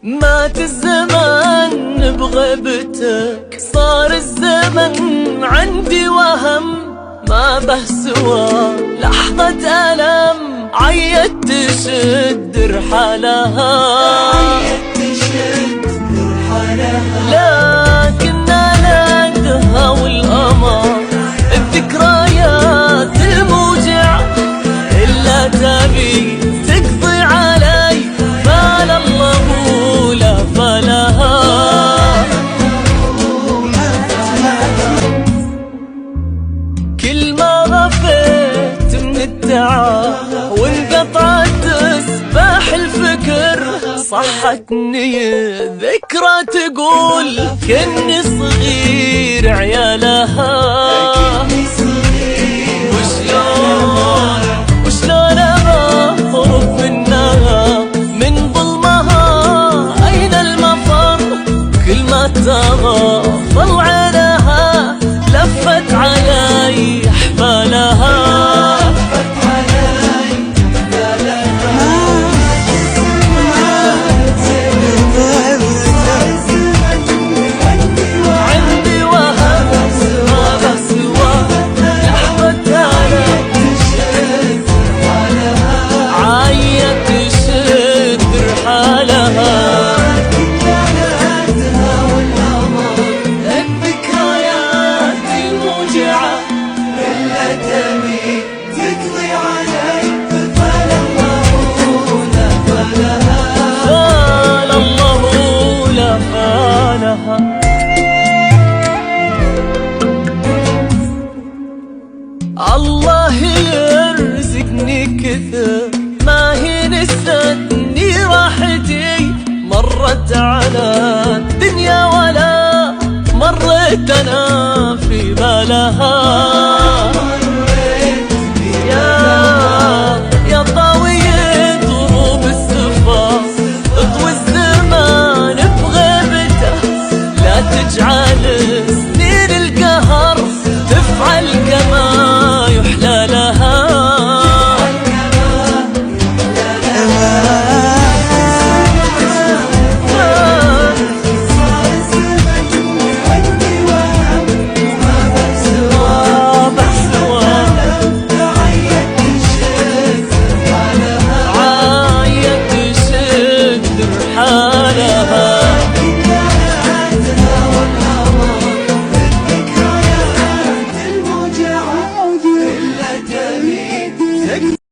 مات الزمان بغيبتك، صار الزمن عندي وهم، ما به سوى لحظة ألم، عيت تشد رحالها، لكن نادها والأمر الذكريات الموجعة إلا تبي تقضي علي، فال الله ولا فالها. كل ما غفيت من التعب وانقطعت تسبح الفكر، صحتني ذكرى تقول كني صغير عيالها، وشلون أهرب منها من ظلمها، أين المفر؟ كل ما تغفل عينها لفت علي أحفالها. الله يرزقني كثر، ما هي نستني راحتي، مرت على الدنيا ولا مرت أنا في بالها.